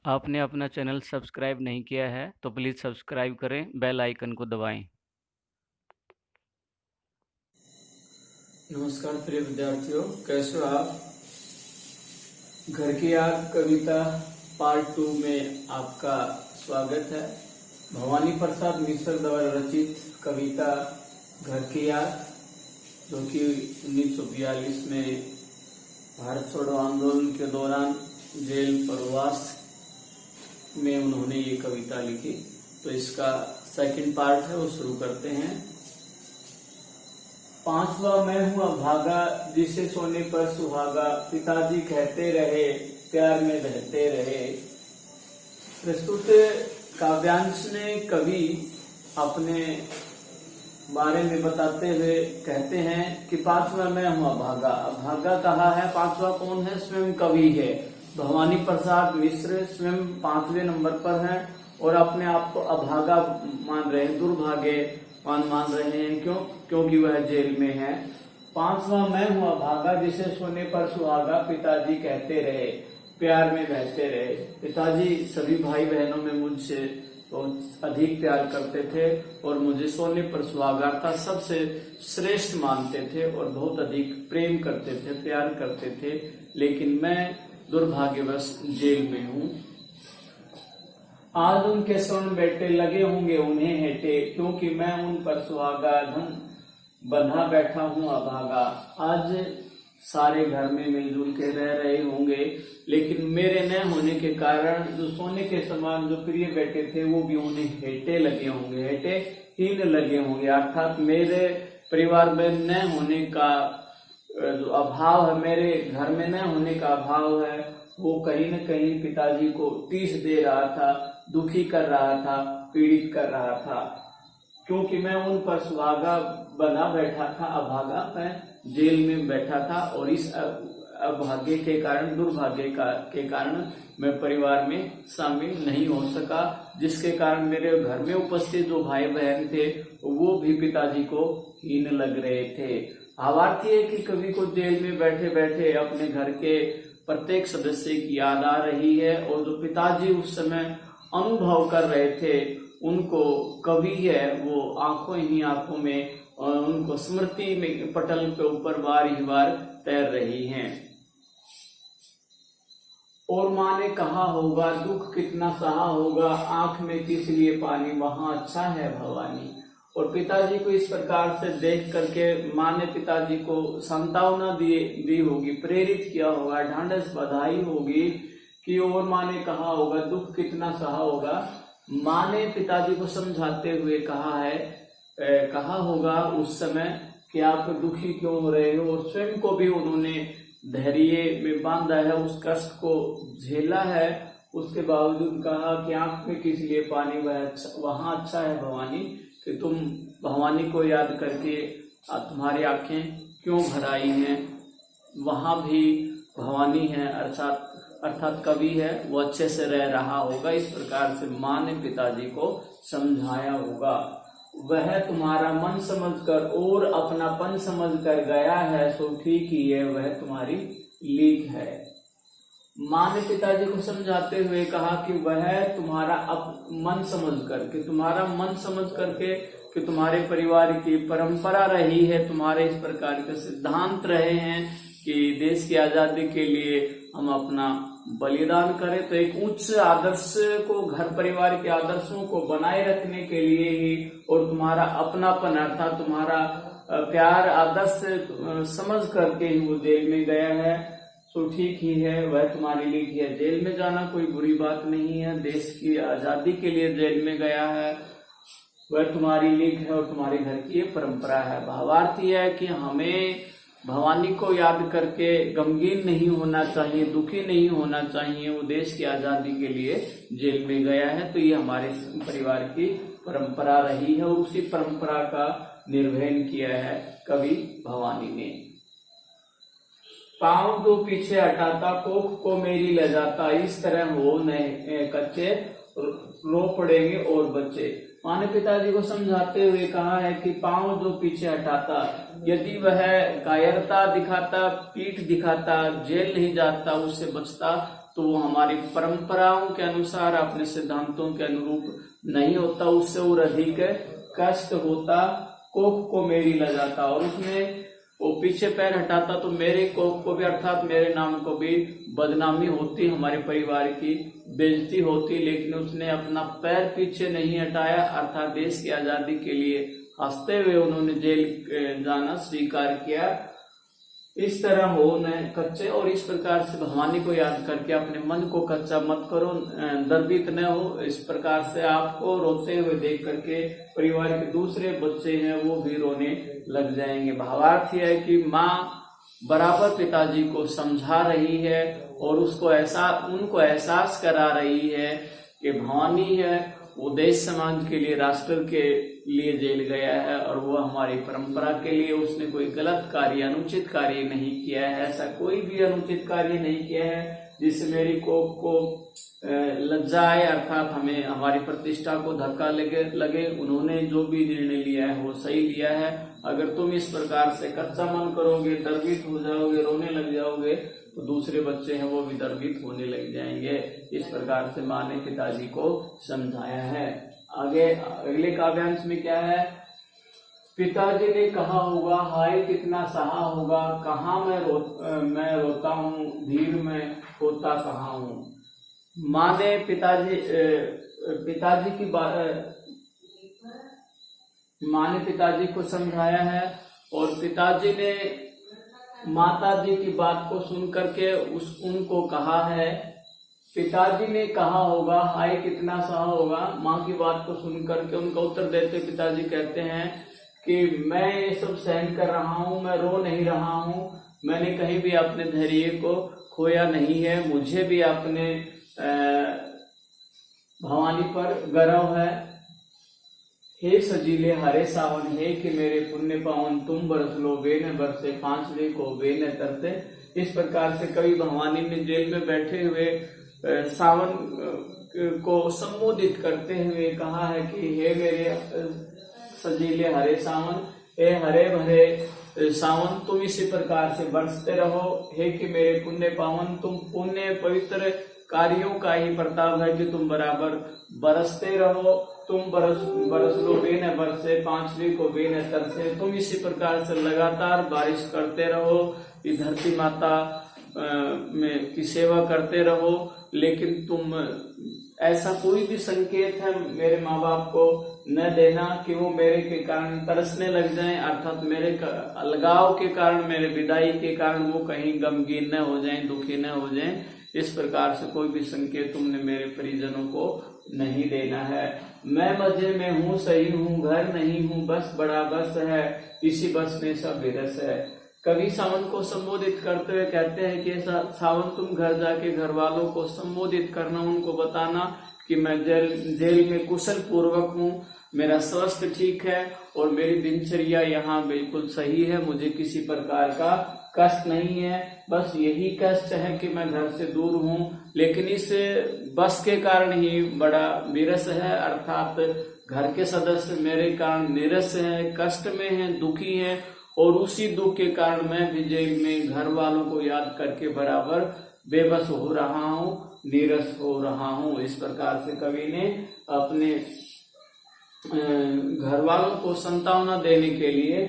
आपने अपना channel subscribe नहीं किया है तो प्लीज़ सब्सक्राइब करें, बेल आइकन को दबाएं। नमस्कार प्रिय विद्यार्थियों, कैसे हो आप। घर की याद कविता पार्ट 2 में आपका स्वागत है। भवानी प्रसाद मिश्र द्वारा रचित कविता घर की याद, जो कि 1942 में भारत छोड़ो आंदोलन के दौरान जेल प्रवास में उन्होंने ये कविता लिखी। तो इसका सेकंड पार्ट है, वो शुरू करते हैं। पांचवा मैं हूँ अभागा, जिसे सोने पर सुहागा, पिताजी कहते रहे प्यार में बहते रहे। प्रस्तुत काव्यांश में कवि अपने बारे में बताते हुए कहते हैं कि पांचवा मैं हूँ अभागा। अभागा कहा है, पांचवा कौन है? स्वयं कवि है। भवानी प्रसाद मिश्र स्वयं 5वें नंबर पर हैं और अपने आप को अभागा मान रहे हैं, दुर्भाग्यवान मान रहे हैं। क्यों? क्योंकि वह जेल में है। पांचवा मैं हूँ अभागा, जिसे सोने पर सुहागा, पिताजी कहते रहे प्यार में बहते रहे। पिताजी सभी भाई बहनों में मुझसे बहुत अधिक प्यार करते थे और मुझे सोने पर सुहागा का सबसे श्रेष्ठ मानते थे और बहुत अधिक प्रेम करते थे, प्यार करते थे। लेकिन मैं दुर्भाग्यवश जेल में हूँ। आज उनके स्वर्ण बेटे लगे होंगे उन्हें हेटे, क्योंकि मैं उन पर सुहागा धन बंधा बैठा हूँ अभागा। आज सारे घर में मिलजुल के रह रहे होंगे, लेकिन मेरे न होने के कारण जो सोने के समान जो प्रिय बेटे थे वो भी उन्हें हेटे लगे होंगे, हेटे हीन लगे होंगे। अर्थात मेरे परिवार में न होने का जो अभाव है, मेरे घर में न होने का अभाव है, वो कहीं न कहीं पिताजी को टीस दे रहा था, दुखी कर रहा था, पीड़ित कर रहा था। क्योंकि मैं उन पर सुहागा बना बैठा था, अभागा मैं जेल में बैठा था और इस अभाग्य के कारण, दुर्भाग्य के कारण मैं परिवार में शामिल नहीं हो सका, जिसके कारण मेरे घर में उपस्थित जो भाई बहन थे वो भी पिताजी को हीन लग रहे थे। भावार्थ है कि कवि को जेल में बैठे बैठे अपने घर के प्रत्येक सदस्य की याद आ रही है और जो पिताजी उस समय अनुभव कर रहे थे उनको कवि है वो आंखों ही आंखों में और उनको स्मृति में पटल के ऊपर बार ही बार तैर रही हैं। और माँ ने कहा होगा दुख कितना सहा होगा, आंख में किस लिए पानी, वहां अच्छा है भवानी। और पिताजी को इस प्रकार से देख करके माँ ने पिताजी को सांत्वना दी होगी, प्रेरित किया होगा, ढांढस बधाई होगी कि और माँ ने कहा होगा दुख कितना सहा होगा। माँ ने पिताजी को समझाते हुए कहा होगा उस समय कि आप दुखी क्यों हो रहे हो, और स्वयं को भी उन्होंने धैर्य में बांधा है, उस कष्ट को झेला है। उसके बावजूद कहा कि आंख में किस लिए पानी, वहां अच्छा है भवानी, कि तुम भवानी को याद करके तुम्हारी आंखें क्यों भर आई हैं। वहां भी भवानी है, अर्थात कवि है, वो अच्छे से रह रहा होगा। इस प्रकार से माँ ने पिताजी को समझाया होगा। वह तुम्हारा मन समझकर और अपनापन समझकर गया है, सो ठीक ही है, वह तुम्हारी लीक है। माँ ने पिताजी को समझाते हुए कहा कि वह तुम्हारा मन समझ करके कि तुम्हारे परिवार की परंपरा रही है, तुम्हारे इस प्रकार के सिद्धांत रहे हैं कि देश की आजादी के लिए हम अपना बलिदान करें। तो एक उच्च आदर्श को, घर परिवार के आदर्शों को बनाए रखने के लिए ही, और तुम्हारा अपनापन अर्थात तुम्हारा प्यार आदर्श समझ करके ही वो जेल में गया है। तो ठीक ही है, वह तुम्हारे लिए है। जेल में जाना कोई बुरी बात नहीं है, देश की आजादी के लिए जेल में गया है, वह तुम्हारी लीक है और तुम्हारे घर की ये परंपरा है। भावार्थ यह है कि हमें भवानी को याद करके गमगीन नहीं होना चाहिए, दुखी नहीं होना चाहिए। वो देश की आजादी के लिए जेल में गया है, तो ये हमारे परिवार की परंपरा रही है और उसी परंपरा का निर्वहन किया है कवि भवानी ने। पांव दो पीछे हटाता, कोख को मेरी ले जाता, इस तरह हो नए कच्चे, रो पड़ेंगे और बच्चे। माँ ने पिताजी को समझाते हुए कहा है कि पांव जो पीछे हटाता, यदि वह कायरता दिखाता, पीठ दिखाता, जेल नहीं जाता, उससे बचता, तो वो हमारी परंपराओं के अनुसार, अपने सिद्धांतों के अनुरूप नहीं होता, उससे और अधिक कष्ट होता। कोख को मेरी लजाता, और उसमें वो पीछे पैर हटाता तो मेरे कोख को भी, अर्थात मेरे नाम को भी बदनामी होती, हमारे परिवार की बेइज्जती होती। लेकिन उसने अपना पैर पीछे नहीं हटाया, अर्थात देश की आजादी के लिए हंसते हुए उन्होंने जेल जाना स्वीकार किया। इस तरह हो न कच्चे, और इस प्रकार से भवानी को याद करके अपने मन को कच्चा मत करो, दर्दित न हो। इस प्रकार से आपको रोते हुए देख करके परिवार के दूसरे बच्चे हैं वो भी रोने लग जाएंगे। भावार्थ यह है कि माँ बराबर पिताजी को समझा रही है और उनको एहसास करा रही है कि भवानी है वो देश समाज के लिए, राष्ट्र के लिए जेल गया है, और वो हमारी परंपरा के लिए उसने कोई गलत कार्य, अनुचित कार्य नहीं किया है। ऐसा कोई भी अनुचित कार्य नहीं किया है जिससे मेरी कोख को लज्जा आए, अर्थात हमें हमारी प्रतिष्ठा को धक्का लगे। उन्होंने जो भी निर्णय लिया है वो सही लिया है। अगर तुम इस प्रकार से कच्चा मन करोगे, दर्दित हो जाओगे, रोने लग जाओगे, तो दूसरे बच्चे हैं वो भी दर्दित होने लग जाएंगे। इस प्रकार से माँ ने पिताजी को समझाया है। आगे अगले काव्यांश में क्या है? पिताजी ने कहा होगा, हाय कितना सहा होगा, कहाँ मैं रोता हूँ, धीर में होता कहाँ हूँ। माँ ने पिताजी को समझाया है, और पिताजी ने माता जी की बात को सुन करके उनको कहा है। पिताजी ने कहा होगा, हाय कितना सहा होगा, माँ की बात को सुन करके उनका उत्तर देते पिताजी कहते हैं कि मैं ये सब सहन कर रहा हूँ, मैं रो नहीं रहा हूँ, मैंने कहीं भी अपने धैर्य को खोया नहीं है, मुझे भी अपने भवानी पर गर्व है। हे सजीले हरे सावन, हे कि मेरे पुण्य पावन, तुम बरस लो बेन बरसे, पांचवे को बेन तरसे। इस प्रकार से कवि भवानी में जेल में बैठे हुए सावन को संबोधित करते हुए कहा है कि हे मेरे सजीले हरे सावन, हे हरे भरे सावन, तुम इसी प्रकार से बरसते रहो। हे कि मेरे पुण्य पावन, तुम पुण्य पवित्र कार्यों का ही प्रताप है कि तुम बराबर बरसते रहो। तुम बरस लो बेन बरसे, पांचवी को बेन तरसे। तुम इसी प्रकार से लगातार बारिश करते रहो, इस धरती माता में की सेवा करते रहो। लेकिन तुम ऐसा कोई भी संकेत है मेरे माँ बाप को न देना कि वो मेरे के कारण तरसने लग जाएं, अर्थात मेरे अलगाव के कारण, मेरे विदाई के कारण वो कहीं गमगीन न हो जाएं, दुखी न हो जाएं। इस प्रकार से कोई भी संकेत तुमने मेरे परिजनों को नहीं देना है। मैं मजे में हूँ, सही हूँ, घर नहीं हूँ, बस बड़ा बस है, इसी बस में सब विरस है। कवि सावन को संबोधित करते हुए कहते हैं कि सावन तुम घर जाके घर वालों को संबोधित करना, उनको बताना कि मैं जेल में कुशल पूर्वक हूँ, मेरा स्वास्थ्य ठीक है और मेरी दिनचर्या यहाँ बिल्कुल सही है, मुझे किसी प्रकार का कष्ट नहीं है। बस यही कष्ट है कि मैं घर से दूर हूँ, लेकिन इस बस के कारण ही बड़ा विरस है, अर्थात घर के सदस्य मेरे कारण निरस है, कष्ट में है, दुखी है, और उसी दुख के कारण मैं भी जेल में घर वालों को याद करके बराबर बेबस हो रहा हूँ, नीरस हो रहा हूँ। इस प्रकार से कवि ने अपने घर वालों को सांत्वना देने के लिए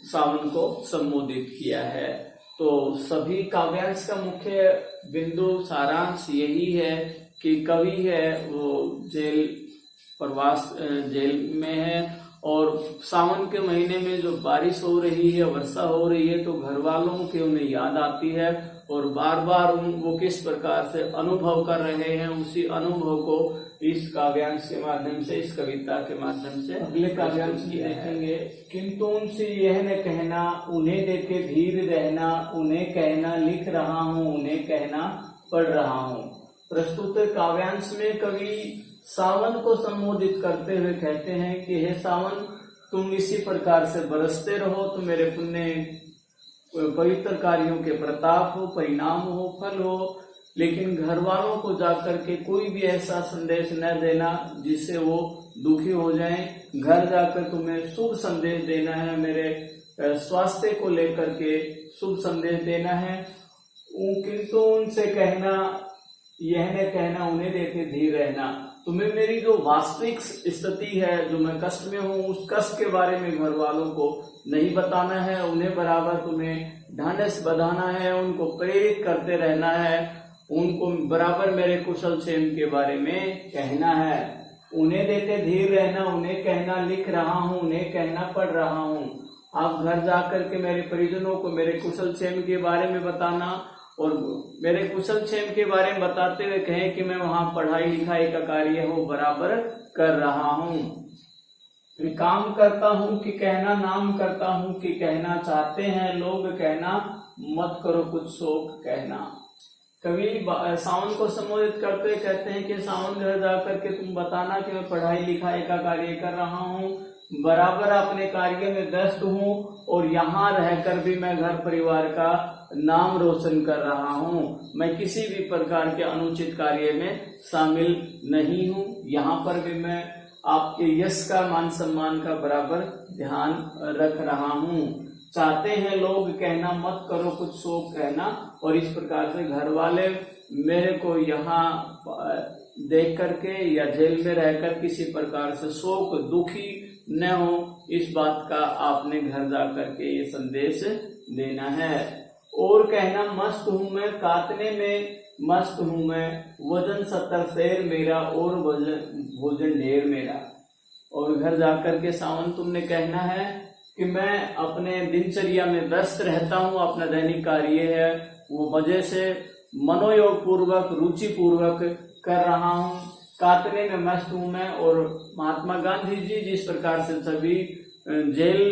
सावन को संबोधित किया है। तो सभी काव्यांश का मुख्य बिंदु सारांश यही है कि कवि है वो जेल में है, और सावन के महीने में जो बारिश हो रही है, वर्षा हो रही है, तो घर वालों की उन्हें याद आती है, और बार बार वो किस प्रकार से अनुभव कर रहे हैं, उसी अनुभव को इस काव्यांश के माध्यम से, इस कविता के माध्यम से अगले काव्यांश में देखेंगे। किंतु उनसे यह न कहना, उन्हें देखे धीर रहना, उन्हें कहना लिख रहा हूँ, उन्हें कहना पढ़ रहा हूँ। प्रस्तुत काव्यांश में कवि सावन को संबोधित करते हुए कहते हैं कि हे सावन, तुम इसी प्रकार से बरसते रहो, तुम मेरे पुण्य पवित्र कार्यों के प्रताप हो, परिणाम हो, फल हो, लेकिन घर वालों को जाकर के कोई भी ऐसा संदेश न देना जिससे वो दुखी हो जाएं। घर जाकर तुम्हें शुभ संदेश देना है, मेरे स्वास्थ्य को लेकर के शुभ संदेश देना है। किंतु उनसे कहना, यह न कहना उन्हें देते धीर रहना। तुम्हें मेरी जो वास्तविक स्थिति है, जो मैं कष्ट में हूँ, उस कष्ट के बारे में घर वालों को नहीं बताना है। उन्हें बराबर तुम्हें ढांढस बंधाना है, उनको प्रेरित करते रहना है, उनको बराबर मेरे कुशल क्षेम के बारे में कहना है। उन्हें देते धीर रहना, उन्हें कहना लिख रहा हूँ, उन्हें कहना पढ़ रहा हूँ। आप घर जाकर के मेरे परिजनों को मेरे कुशल क्षेम के बारे में बताना और मेरे कुशल क्षेम के बारे में बताते हुए कहें कि मैं वहाँ पढ़ाई लिखाई का कार्य हो बराबर कर रहा हूँ। काम करता हूँ कि कहना, नाम करता हूँ कि कहना चाहते हैं लोग, कहना मत करो कुछ शोक कहना। कवि सावन को संबोधित करते हुए कहते हैं कि सावन घर जाकर के तुम बताना कि मैं पढ़ाई लिखाई का कार्य कर रहा हूँ, बराबर अपने कार्य में व्यस्त हूँ और यहाँ रहकर भी मैं घर परिवार का नाम रोशन कर रहा हूँ। मैं किसी भी प्रकार के अनुचित कार्य में शामिल नहीं हूँ। यहाँ पर भी मैं आपके यश का, मान सम्मान का बराबर ध्यान रख रहा हूँ। चाहते हैं लोग कहना मत करो कुछ शोक कहना। और इस प्रकार से घर वाले मेरे को यहाँ देख करके या जेल में रहकर किसी प्रकार से शोक दुखी न हो, इस बात का आपने घर जा करके ये संदेश देना है। और कहना मस्त हूँ मैं, काटने में मस्त हूँ मैं, वजन 70 शेर मेरा और भोजन ढेर मेरा। और घर जाकर के सावन तुमने कहना है कि मैं अपने दिनचर्या में व्यस्त रहता हूँ, अपना दैनिक कार्य है वो वजह से मनोयोग पूर्वक, रुचि पूर्वक कर रहा हूँ। काटने में मस्त हूँ मैं। और महात्मा गांधी जी जिस प्रकार से सभी जेल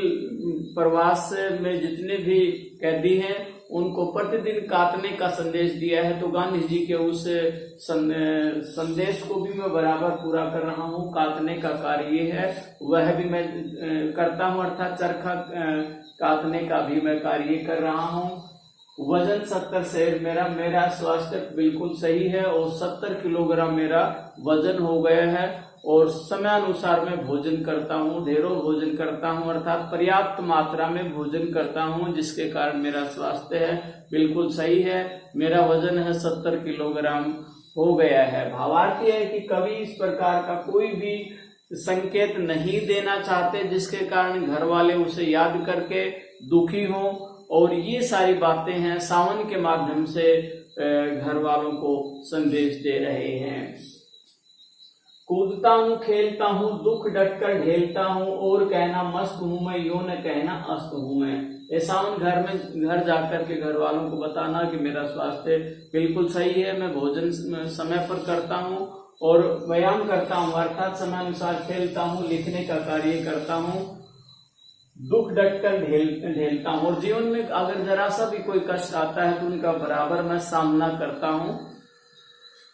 प्रवास में जितने भी कैदी हैं उनको प्रतिदिन काटने का संदेश दिया है, तो गांधी जी के उस संदेश को भी मैं बराबर पूरा कर रहा हूँ। काटने का कार्य है वह भी मैं करता हूँ, अर्थात चरखा काटने का भी मैं कार्य कर रहा हूँ। वजन 70 शेर मेरा, मेरा स्वास्थ्य बिल्कुल सही है और 70 किलोग्राम मेरा वजन हो गया है। और समय अनुसार मैं भोजन करता हूँ, ढेरों भोजन करता हूँ, अर्थात पर्याप्त मात्रा में भोजन करता हूँ, जिसके कारण मेरा स्वास्थ्य है बिल्कुल सही है। मेरा वजन है 70 किलोग्राम हो गया है। भावार्थ यह है कि कवि इस प्रकार का कोई भी संकेत नहीं देना चाहते जिसके कारण घर वाले उसे याद करके दुखी हों। और ये सारी बातें हैं सावन के माध्यम से घर वालों को संदेश दे रहे हैं। कूदता हूँ, खेलता हूँ, दुख डटकर ढेलता हूँ, और कहना मस्त हूँ मैं, यूं न कहना अस्त हूँ मैं। ये सावन घर जाकर के घर वालों को बताना कि मेरा स्वास्थ्य बिल्कुल सही है, मैं भोजन समय पर करता हूँ और व्यायाम करता हूँ, अर्थात समय अनुसार खेलता हूँ, लिखने का कार्य करता हूँ, दुख डटकर ढेलता हूँ। और जीवन में अगर जरा सा भी कोई कष्ट आता है तो उनका बराबर मैं सामना करता हूँ।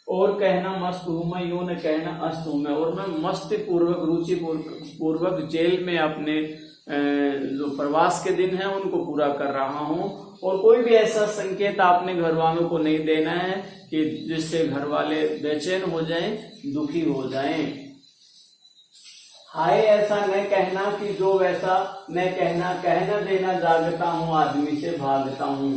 और कहना मस्त हूँ मैं, यूं न कहना अस्त हूँ मैं। और मैं मस्ती पूर्वक, रुचि पूर्वक जेल में अपने जो प्रवास के दिन है उनको पूरा कर रहा हूँ। और कोई भी ऐसा संकेत आपने घर वालों को नहीं देना है कि जिससे घर वाले बेचैन हो जाएं, दुखी हो जाएं। हाय ऐसा न कहना कि जो वैसा न कहना, कहना देना जागता हूँ, आदमी से भागता हूँ।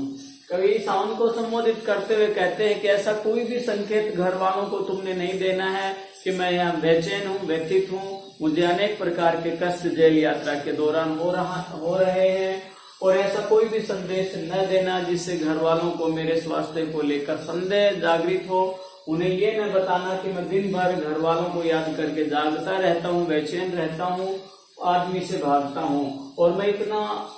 कवि सावन को संबोधित करते हुए कहते हैं कि ऐसा कोई भी संकेत घर वालों को तुमने नहीं देना है कि मैं यहाँ बेचैन हूँ, व्यथित हूँ, मुझे अनेक प्रकार के कष्ट जेल यात्रा के दौरान हो रहे हैं। और ऐसा कोई भी संदेश न देना जिससे घर वालों को मेरे स्वास्थ्य को लेकर संदेह जागृत हो। उन्हें ये न बताना कि मैं दिन भर घर वालों को याद करके जागता रहता हूँ, बेचैन रहता हूँ, आदमी से भागता हूँ। और मैं इतना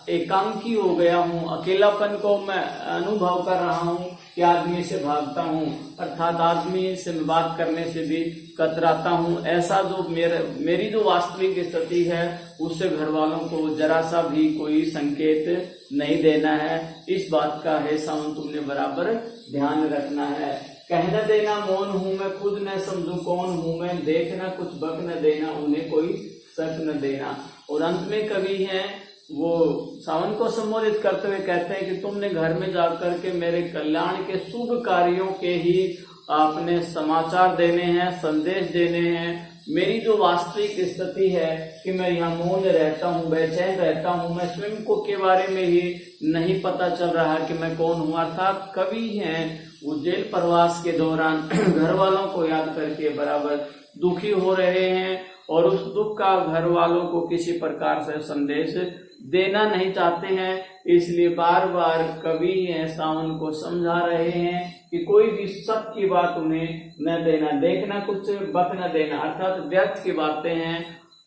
एकांकी हो गया हूँ, अकेलापन को मैं अनुभव कर रहा हूँ कि आदमी से भागता हूँ, अर्थात आदमी से बात करने से भी कतराता हूँ। ऐसा जो मेरी जो वास्तविक स्थिति है उससे घर वालों को जरा सा भी कोई संकेत नहीं देना है। इस बात का है सावन तुमने बराबर ध्यान रखना है। कहना देना मौन हूँ मैं, खुद न समझू कौन हूँ मैं, देखना कुछ बक न देना, उन्हें कोई शक न देना। और अंत में कवि हैं वो सावन को संबोधित करते हुए कहते हैं कि तुमने घर में जाकर के मेरे कल्याण के शुभ कार्यों के ही आपने समाचार देने हैं, संदेश देने हैं, मेरी जो वास्तविक स्थिति है कि मैं यहाँ मौन रहता हूँ, बेचैन रहता हूँ, मैं स्वयं को के बारे में ही नहीं पता चल रहा कि मैं कौन हूँ। अर्थात कवि हैं वो जेल प्रवास के दौरान घर वालों को याद करके बराबर दुखी हो रहे हैं और उस दुख का घर वालों को किसी प्रकार से संदेश देना नहीं चाहते हैं, इसलिए बार बार कवि हैं सावन को समझा रहे हैं कि कोई भी सत्य की बात उन्हें न देना, देखना कुछ बक न देना, अर्थात व्यर्थ की बातें हैं,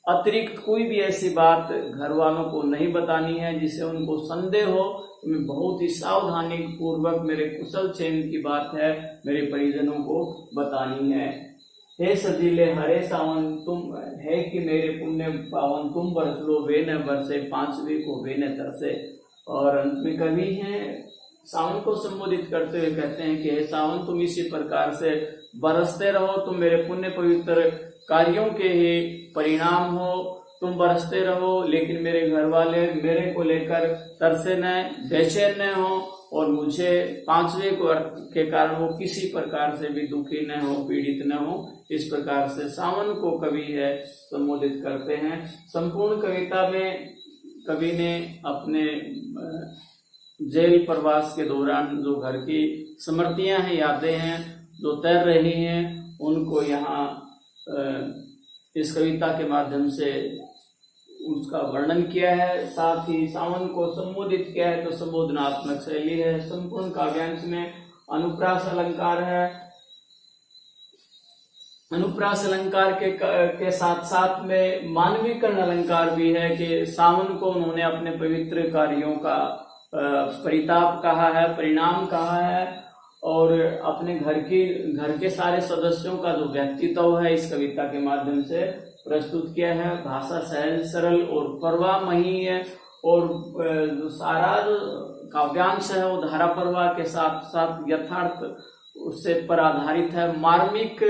अतिरिक्त कोई भी ऐसी बात घर वालों को नहीं बतानी है जिससे उनको संदेह हो। मैं बहुत ही सावधानी पूर्वक मेरे कुशल क्षेम की बात है मेरे परिजनों को बतानी है। हे सजीले हरे सावन तुम है कि मेरे पुण्य पावन, तुम बरस लो वे न बरसे, पांचवे को वे न तरसे। और अंत में कवि हैं सावन को संबोधित करते हुए कहते हैं कि हे सावन तुम इसी प्रकार से बरसते रहो, तुम मेरे पुण्य पवित्र कार्यों के ही परिणाम हो, तुम बरसते रहो, लेकिन मेरे घर वाले मेरे को लेकर तरसे न, बेचैन न हो और मुझे पांचवे को के कारण वो किसी प्रकार से भी दुखी न हो, पीड़ित न हो। इस प्रकार से सावन को कवि है संबोधित करते हैं। संपूर्ण कविता में कवि ने अपने जेल प्रवास के दौरान जो घर की स्मृतियां हैं, यादें हैं जो तैर रही हैं, उनको यहाँ इस कविता के माध्यम से उसका वर्णन किया है। साथ ही सावन को संबोधित किया है तो संबोधनात्मक शैली है। संपूर्ण काव्यांश में अनुप्रास अलंकार है। अनुप्रास अलंकार के साथ साथ में मानवीकरण अलंकार भी है कि सावन को उन्होंने अपने पवित्र कार्यों का परिताप कहा है, परिणाम कहा है और अपने घर के सारे सदस्यों का जो व्यक्तित्व है इस कविता के माध्यम से प्रस्तुत किया है। भाषा सहज सरल और प्रवाहमयी है और जो सारा जो काव्यांश है वो धारा प्रवाह के साथ साथ यथार्थ उससे पर आधारित है। मार्मिक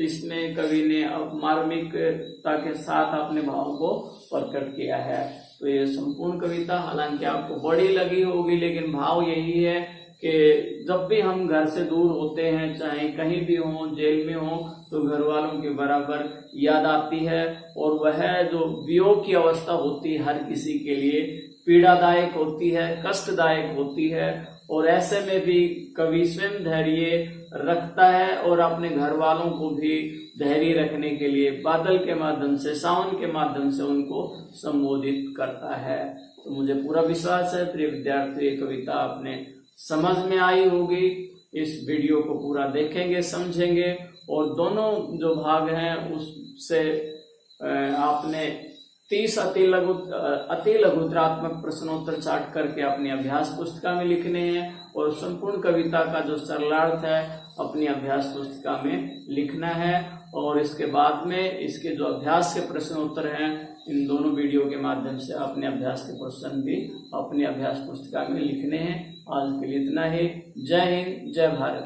इसमें कवि ने मार्मिकता के साथ अपने भावों को प्रकट किया है। तो ये संपूर्ण कविता हालांकि आपको बड़ी लगी होगी, लेकिन भाव यही है कि जब भी हम घर से दूर होते हैं, चाहे कहीं भी हों, जेल में हों, तो घर वालों के बराबर याद आती है और वह जो वियोग की अवस्था होती है हर किसी के लिए पीड़ादायक होती है, कष्टदायक होती है और ऐसे में भी कवि स्वयं धैर्य रखता है और अपने घर वालों को भी धैर्य रखने के लिए बादल के माध्यम से, सावन के माध्यम से उनको संबोधित करता है। तो मुझे पूरा विश्वास है प्रिय विद्यार्थी ये कविता आपने समझ में आई होगी। इस वीडियो को पूरा देखेंगे, समझेंगे और दोनों जो भाग हैं उससे आपने 30 अति लघुतरात्मक प्रश्नोत्तर चार्ट करके अपनी अभ्यास पुस्तिका में लिखने हैं और संपूर्ण कविता का जो सरलार्थ है अपनी अभ्यास पुस्तिका में लिखना है और इसके बाद में इसके जो अभ्यास के प्रश्नोत्तर हैं इन दोनों वीडियो के माध्यम से अपने अभ्यास के प्रश्न भी अपनी अभ्यास पुस्तिका में लिखने हैं। आज के लिए इतना ही। जय हिंद, जय भारत।